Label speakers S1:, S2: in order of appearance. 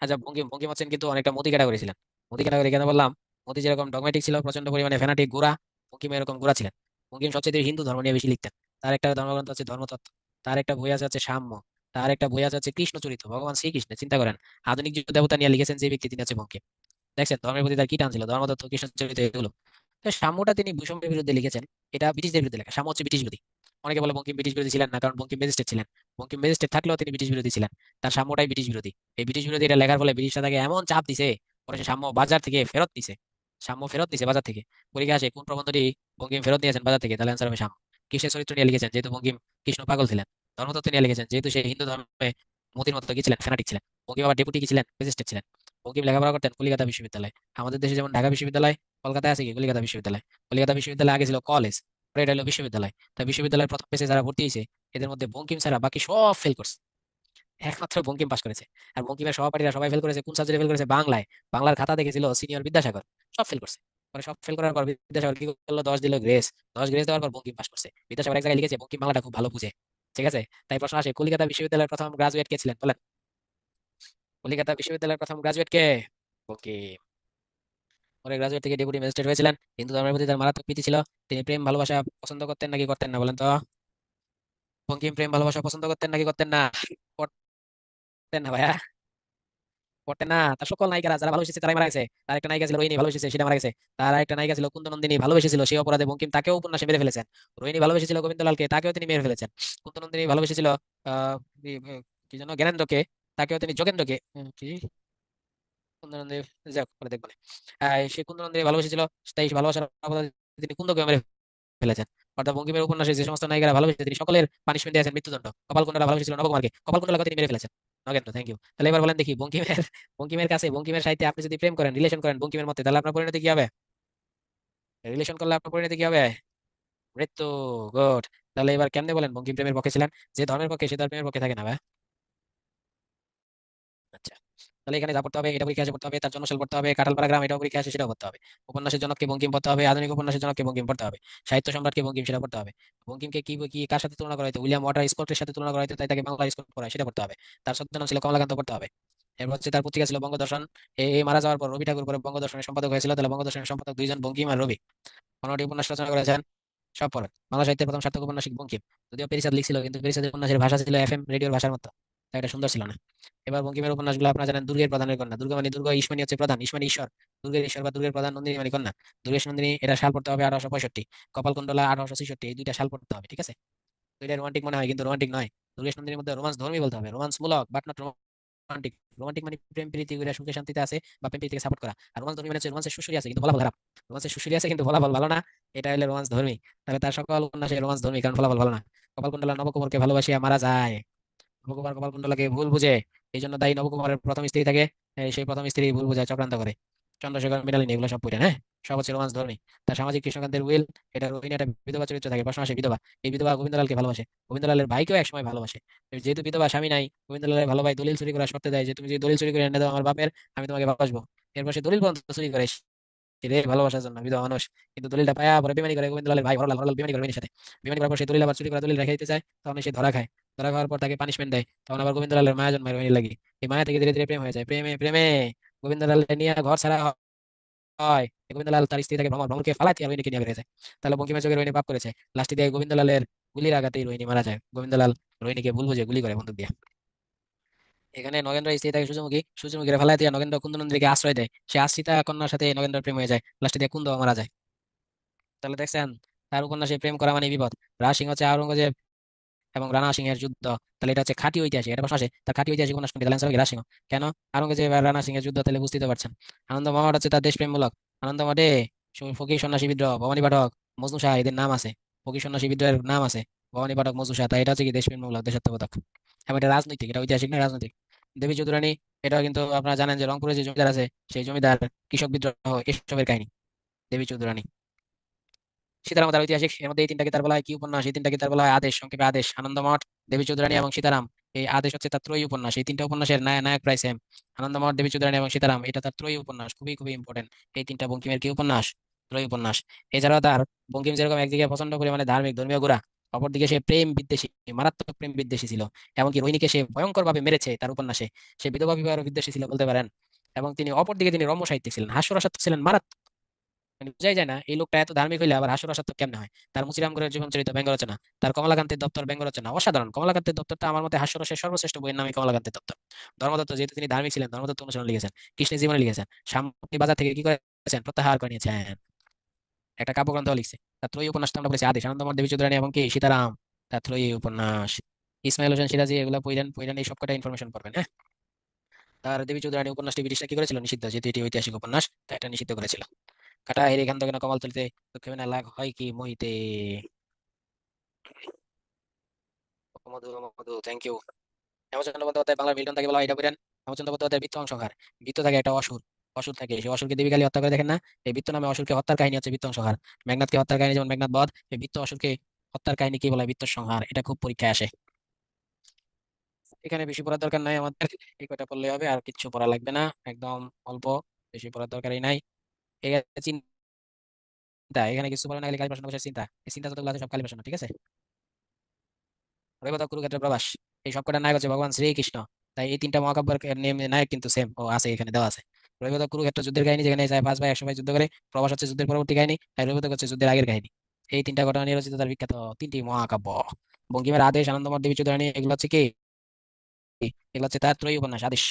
S1: আচ্ছা, বঙ্কিম বঙ্কিম হচ্ছেন কিন্তু অনেকটা মতি ক্যাটাগরি ছিলেন। মতি ক্যাটাগরি কেন বললাম? মতি যেরকম ডগমেটিক ছিল, প্রচন্ড পরিমাণে ফ্যানাটিক গোঁড়া, বঙ্কিম এরকম গোঁড়া ছিলেন। বঙ্কিম সবচেয়ে হিন্দু ধর্ম নিয়ে বেশি লিখতেন। তার একটা ধর্মগ্রন্থ আছে ধর্মতত্ত্ব, তার একটা বই আছে হচ্ছে সাম্য, তার একটা বই আছে হচ্ছে কৃষ্ণ চরিত্র, ভগবান শ্রীকৃষ্ণ। চিন্তা করেন, আধুনিক যুগ দেবতা নিয়ে লিখেছেন যে ব্যক্তি, তিনি হচ্ছে বঙ্কিম। দেখছেন ধর্মের প্রতি তার কি টান ছিল, ধর্মতত্ত্ব, কৃষ্ণ চরিত্র, এগুলো। তো সাম্যটা তিনি বৈষম্যের বিরুদ্ধে লিখেছেন। এটা ব্রিটিশদের বিরুদ্ধে লেখা, সাম্য হচ্ছে ব্রিটিশ বিরোধী। অনেকে বলে বঙ্কিম ব্রিটিশ বিরোধী ছিলেন না, কারণ বঙ্কিম ম্যাজিস্ট্রেট ছিলেন। বঙ্কিম ম্যাজিস্ট্রেট থাকলেও তিনি ব্রিটিশ বিরোধী ছিলেন। তার সাম্যটাই ব্রিটিশ বিরোধী। এই ব্রিটিশ বিরোধী এটা লেখার ফলে ব্রিটিশরা তাকে এমন চাপ দিছে, পরে সে সাম্য বাজার থেকে ফেরত দিছে। সাম্য ফেরত দিছে বাজার থেকে। পরীক্ষা আসে কোন প্রবন্ধটি বঙ্কিম ফেরত নিয়েছেন বাজার থেকে, তাহলে অ্যান্সার হবে সাম্য। কৃষ্ণের চরিত্র নিয়ে লিখেছেন, যেহেতু বঙ্কিম কৃষ্ণ পাগল ছিলেন। ধর্মতত্ত্ব নিয়ে লিখেছেন, যেহেতু সে হিন্দু ধর্মে মতির মতো কি ছিলেন, ফ্যানাটিক ছিলেন। বঙ্কিম আবার ডেপুটি কি ছিলেন, ম্যাজিস্ট্রেট ছিলেন। বঙ্কিম লেখাপড়া করতেন কলিকাতা বিশ্ববিদ্যালয়ে। আমাদের দেশে যেমন ঢাকা বিশ্ববিদ্যালয়, কলকাতায় আছে কি কলিকাতা বিশ্ববিদ্যালয়। কলিকাতা বিশ্ববিদ্যালয় আগে ছিল কলেজ, পরে এটা হলো বিশ্ববিদ্যালয়। তাই বিশ্ববিদ্যালয়ের প্রথম পেজে যারা ভর্তি হয়েছে, এদের মধ্যে বঙ্কিম ছাড়া বাকি সব ফেল করছে, একমাত্র বঙ্কিম পাস করেছে। আর বঙ্কিমের সহপাঠীরা সবাই ফেল করেছে কোন সাবজেক্টে ফেল করেছে, বাংলায়। বাংলার খাতা দেখেছিল সিনিয়র বিদ্যাসাগর, সব ফেল করছে। পরে সব ফেল করার পর বিদ্যাসাগর কি করলো, 10 দিল গ্রেস। 10 গ্রেস দেওয়ার পর বঙ্কিম পাস করছে। বিদ্যাসাগর এক জায়গায় লিখেছে বঙ্কিম বাংলাটা খুব ভালো বুঝে। ঠিক আছে। তাই প্রশ্ন আসে, কলিকাতা বিশ্ববিদ্যালয়ের প্রথম গ্রাজুয়েট কে ছিলেন বলেন? কলিকাতা বিশ্ববিদ্যালয়ের প্রথম গ্রাজুয়েট কে? বঙ্কিম। পরে গ্রাজুয়েট থেকে ডেপুটি ম্যাজিস্ট্রেট হয়েছিলেন। হিন্দু ধর্মের প্রতি তার মারাত্মক প্রীতি ছিল। তিনি প্রেম ভালোবাসা পছন্দ করতেন নাকি করতেন না বলেন তো? বঙ্কিম প্রেম ভালোবাসা পছন্দ করতেন নাকি করতেন না? করতেন না ভাইয়া, করতেন না। তার সকল নায়িকারা যারা ভালোবেসেছে তারাই মারা গেছে। তার একটা নায়িকা ছিল রোহিণী, ভালোবেসেছে সেটা মারা গেছে। তার একটা নায়িকা ছিল কুন্দনন্দিনী, ভালোবেসেছিল, সেই অপরাধে বঙ্কিম তাকেও উপন্যাসে মেরে ফেলেছেন। রোহিণী ভালোবেসেছিল গোবিন্দলালকে, তাকেও তিনি মেরে ফেলেছেন। কুন্দনন্দিনী ভালোবেসেছিল আহ কি যেন জ্ঞানেন্দ্রকে, তাকেও তিনি যোগেন্দ্রকে কি কুন্দনন্দিনী, যাক পরে দেখবো না। সে কুন্দনন্দিনী ভালোবেসেছিল, তাই সে ভালোবাসার অপরাধে তিনি কুন্দকে মেরে ফেলেছেন। অর্থাৎ বঙ্কিমের উপন্যাসে যে সমস্ত নায়িকারা ভালোবেসে, তিনি সকলের পানিশমেন্ট দিয়েছেন মৃত্যুদণ্ড। কপালকুণ্ডলা ভালোবেসেছিল নবকুমারকে, কপালকুণ্ডলাকে তিনি মেরে ফেলেছেন। Nagendra, thank you. তাহলে এবার বলেন দেখি, বঙ্কিমের কাছে, বঙ্কিমের সাহিত্যে আপনি যদি প্রেম করেন, রিলেশন করেন বঙ্কিমের মতে, তাহলে আপনার পরিণতি কি হবে? রিলেশন করলে আপনার পরিণতি কি হবে? মৃত্যু। গুড। তাহলে এবার কেমনে বলেন বঙ্কিম প্রেমের পক্ষে ছিলেন? যে ধর্মের পক্ষে সে তার প্রেমের পক্ষে থাকে না ভাই। আচ্ছা, তাহলে এখানে যা পড়তে হবে, এটা পরীক্ষা আসে পড়তে হবে, তার জন্মসাল পড়তে হবে, কাঁঠালপাড়া গ্রাম এটাও পরীক্ষা আসে সেটাও পড়তে হবে। উপন্যাসের জনককে বঙ্কিম পড়তে হবে, আধুনিক উপন্যাসের জনককে বঙ্কিম পড়তে হবে, সাহিত্য সম্রাটকে বঙ্কিম সেটা পড়তে হবে। বঙ্কিমকে কি কি কার সাথে তুলনা করা হয়তো, উইলিয়াম ওয়াটার স্কটের সাথে তুলনা করা হয়তো, তাই তাকে বাংলা স্কট পড়ায় সেটা পড়তে হবে। তার ছদ্মনাম ছিল কমলাকান্ত, পড়তে হবে। এরপর হচ্ছে তার পত্রিকা ছিল বঙ্গদর্শন। এই মারা যাওয়ার পর রবি ঠাকুর পরে বঙ্গদর্শনের সম্পাদক হয়েছিল, তাহলে বঙ্গদর্শনের সম্পাদক দুইজন, বঙ্কিম আর রবি। 15টি উপন্যাস রচনা করেছেন, সব পড়েন। বাংলা সাহিত্যের প্রথম সার্থক উপন্যাসিক বঙ্কিম। যদিও পেরিসাদ লিখছিল, কিন্তু পেরিসাদের উপন্যাসের ভাষা ছিল এফএম রেডিওর ভাষার মতো, তাই এটা সুন্দর ছিল না। এবার বঙ্কিমের উপন্যাসগুলো আপনারা জানেন, দুর্গের প্রধানের কন্যা, দুর্গ মানে দুর্গ, ইসমানি হচ্ছে প্রধান, ইসমানি ঈশ্বর, দুর্গের ঈশ্বর বা দুর্গের প্রধান, নন্দিনী মানে কন্যা, দুর্গেশ নন্দিনী, এটা সাল পড়তে হবে 1865। কপালকুণ্ডলা 1866, এই দুইটা সাল পড়তে হবে, ঠিক আছে। দুইটা রোমান্টিক মনে হয়, কিন্তু রোমান্টিক নয়। দুর্গেশ নন্দিনীর মধ্যে রোমান্স ধর্মী বলতে হবে, রোমান্স মূলক বাট নট রোমান্টিক। রোমান্টিক মানে প্রেম প্রীতি করে সুখে শান্তিতে আছে বা প্রেম প্রীতিকে সাপোর্ট করা। আর রোমান্স ধর্মী মানে হচ্ছে রোমান্সের সুশুরি আছে কিন্তু ফলাফল খারাপ। রোমান্সের সুশুরি আছে কিন্তু ফলাফল ভালো না, এটা হলে রোমান্স ধর্মী। তাহলে তার সকল উপন্যাসে রোমান্স ধর্মী, কারণ ফলাফল ভালো না। কপালকুণ্ডলা নবকুমারকে ভালোবাসিয়া মারা যায়। নবকুমার কপালকুণ্ডলাকে ভুল বুঝে, এই জন্য দায়ী নবকুমারের প্রথম স্ত্রী থাকে। সেই প্রথম স্ত্রী ভুল বুঝায় চক্রান্ত করে। চন্দ্রশেখর মৃণালিনী, এগুলো সব পড়েন, হ্যাঁ। সব হচ্ছে রোমান্স ধর্মী। তার সামাজিক কৃষ্ণকান্তের উইল, এটা রোহিণী একটা বিধবা চরিত্র থাকে, প্রশ্ন আসে বিধবা। এই বিধবা গোবিন্দলালকে ভালোবাসে, গোবিন্দলালের ভাইকেও একসময় ভালোবাসে। যেহেতু বিধবা স্বামী নাই, গোবিন্দলালের ভালো ভাই দলিল চুরি করার শর্তে দেয় যে তুমি যদি দলিল চুরি করে এনে দাও আমার বাপের, আমি তোমাকে ভালোবাসবো। এরপর সে দলিল পর্যন্ত চুরি করে, রে ভালোবাসার জন্য বিধবা মানুষ। কিন্তু দলিলটা পায়া পরে বেমানি করে গোবিন্দলালের ভাই হরলাল, হরলাল বেমানি করে মেয়ের সাথে। বেমানি করার পর সে দলিল আবার চুরি করা দলিল রেখে দিতে চায়, তখন সে ধরা খায়। ধরা খাওয়ার পর তাকে পানিশমেন্ট দেয়, তখন আবার গোবিন্দলালের মায়া জন্মায় রোহিণীর লাগি। এই মায়া থেকে ধীরে ধীরে প্রেম হয়ে যায়, প্রেমে প্রেমে গোবিন্দলাল নিয়ে ঘর ছাড়া হয়। গোবিন্দলাল তার স্ত্রী থেকে ভ্রমণ, ভ্রমণকে ফালাতে আর রোহিণীকে নিয়ে বেরিয়ে যায়। তাহলে বঙ্কিমের চোখে রোহিণী পাপ করেছে। লাস্টে দিয়ে গোবিন্দলালের গুলির আঘাতেই রোহিণী মারা যায়। গোবিন্দলাল রোহিণীকে ভুল বুঝে গুলি করে বন্দুক দিয়ে। এখানে নগেন্দ্র স্ত্রী থাকে সূর্যমুখী, সূর্যমুখীর ফেলায় দিয়ে নগেন্দ্র কুন্দনন্দিনীকে আশ্রয় দেয়, সে আশ্রিতা কন্যার সাথে নগেন্দ্র প্রেম হয়ে যায়, লাস্টে দিয়ে কুন্দ মারা যায়। তাহলে দেখছেন, তার উপন্যাসে প্রেম করা মানে বিপদ। রাজ সিং হচ্ছে আওরঙ্গজেব এবং রানা সিং এর যুদ্ধ। তাহলে এটা হচ্ছে খাঁটি ঐতিহাসিক, এটা প্রশ্ন আসে তার খাঁটি ঐতিহাসিক উপন্যাস কোনটি, তাহলে answer হবে রাজ সিংহ। কেন? আওরঙ্গজেব আর রানা সিং এর যুদ্ধ, তাহলে বুঝতে তো পারছেন। আনন্দ মামাট হচ্ছে তার দেশপ্রেমমূলক। আনন্দ মাঠে ফকির সন্ন্যাসী বিদ্রোহ, ভবানী পাঠক, মজনু শাহ, এদের নাম আছে। ফকির সন্ন্যাসী বিদ্রোহের নাম আছে ভবানী পাঠক, মজনু শাহ, তাই এটা হচ্ছে কি দেশপ্রেমমূলক, দেশাত্মবোধক। এবং এটা রাজনৈতিক, এটা ঐতিহাসিক না, রাজনৈতিক। দেবী চৌধুরানী, এটা কিন্তু আপনারা জানেন যে রংপুরে যে জমিদার আছে, সেই জমিদার, কৃষক বিদ্রোহ, এসবের কাহিনী। দেবী চৌধুরানী। সীতারাম তার ঐতিহাসিক। এর মধ্যে এই তিনটাকে তার বলা হয় কি উপন্যাস? এই তিনটাকে তার বলা হয় আদেশ, সংক্ষেপে আদেশ। আনন্দমঠ, দেবী চৌধুরানী এবং সীতারাম, এই আদেশ হচ্ছে তার ত্রয়ী উপন্যাস। এই তিনটা উপন্যাসের নায়ক প্রায় সেম। আনন্দমঠ, দেবী চৌধুরানী এবং সীতারাম, এটা তার ত্রয়ী উপন্যাস, খুবই খুবই ইম্পর্টেন্ট। এই তিনটা বঙ্কিমের কি উপন্যাস? ত্রয়ী উপন্যাস। এছাড়াও তার, বঙ্কিম যেরকম একদিকে প্রচন্ড পরিমাণে ধার্মিক ধর্মীয় গোড়া, অপরদিকে সে প্রেম বিদ্বেষী, মারাত্মক প্রেম বিদ্বেষী ছিল। এমনকি রোহিণীকে সে ভয়ঙ্কর ভাবে মেরেছে তার উপন্যাসে। সে বিধবা বিবাহ বিদ্বেষী ছিল বলতে পারেন। এবং তিনি অপরদিকে তিনি রম্য সাহিত্যিক ছিলেন, হাস্যরসাত্মক ছিলেন মারাত্মক। মানে বোঝাই যায় না এই লোকটা এত ধার্মিক হইলে আবার হাস্যরসাত্মক কেমনে হয়। তার মুচিরামগড়ের জীবন চরিত ব্যঙ্গ রচনা, তার কমলাকান্তের দপ্তর ব্যঙ্গ রচনা অসাধারণ। কমলাকান্তের দপ্তরটা আমার মতে হাস্যরসের সর্বশ্রেষ্ঠ বইয়ের নামই কমলাকান্তের দপ্তর। ধর্মদত্ত যেহেতু তিনি ধার্মিক ছিলেন, ধর্মদত্ত অনুসরণ লিখেছেন, কৃষ্ণের জীবনে লিখেছেন, সামনে বাজার থেকে কি করেছেন, প্রত্যাহার করে নিয়েছেন, একটা কাব্যগ্রন্থ লিখছে। তার ত্রয়ী উপন্যাসটা আমরা বলেছি আদেশ, আনন্দমঠ দেবী চৌধুরানী এবং কি সীতারাম, তার ত্রয়ী উপন্যাস। ইসমাইল হোসেন সিরাজি এগুলো পড়েন পড়েন, এই সব কটা ইনফরমেশন পাবেন, হ্যাঁ। তার দেবী চৌধুরানী উপন্যাসটি ব্রিটিশরা কি করেছিল, নিষিদ্ধ, যেহেতু এটি ঐতিহাসিক উপন্যাস তাই এটা নিষিদ্ধ করেছিল। কাটা হেরি খান কেন কমাল তুলিতে, দুঃখে না লাগ হয় কি মহিতে। মধু মধু, থ্যাংক ইউ। হেমচন্দ্র বন্দ্যোপাধ্যায় বাংলার মিল্টন তাকে বলা হয়, এটা বলেন। হেমচন্দ্র বন্দ্যোপাধ্যায় বৃত্ত অংশকার। বৃত্ত থাকে একটা অসুর, অসুর থাকে, সেই অসুরকে দেবী কালী হত্যা করে, দেখেন না। এই বৃত্ত নামে অসুরকে হত্যার কাহিনী হচ্ছে বৃত্ত সংহার। মেঘনাথকে হত্যার কাহিনী যেমন মেঘনাথ বধ, এই বৃত্ত অসুরকে হত্যার কাহিনী কি বলা হয়, বৃত্ত সংহার। এটা খুব পরীক্ষায় আসে। এখানে বেশি পড়ার দরকার নাই আমাদের, এই কয়টা পড়লে হবে, আর কিছু পড়া লাগবে না, একদম অল্প, বেশি পড়ার দরকারই নাই। এই চিন্তা, এখানে কিছু পড়া না গেলে কালী প্রশ্ন বসার চিন্তা, এই চিন্তা যতগুলো আছে সব কালী প্রশ্ন, ঠিক আছে। রইবত কুরুক্ষেত্রের প্রবাস, এই সবকটা নায়ক হচ্ছে ভগবান শ্রীকৃষ্ণ। তাই এই তিনটা মহাকাব্যের নেম নায়ক কিন্তু সেম, ও আছে এখানে দেওয়া আছে। রইবত কুরুক্ষেত্র যুদ্ধের কাহিনী, যেখানে যায় 5 ভাই 100 ভাই যুদ্ধ করে। প্রবাস হচ্ছে যুদ্ধের পরবর্তী কাহিনী, আর রইবত হচ্ছে যুদ্ধের আগের কাহিনী। এই তিনটা ঘটনা নিয়ে রচিত তার বিখ্যাত তিনটি মহাকাব্য। বঙ্কিমের আদেশ, আনন্দমঠ দেবী চৌধুরানী, এগুলো হচ্ছে কি, এগুলো হচ্ছে তার ত্রয়ী উপন্যাস আদেশ।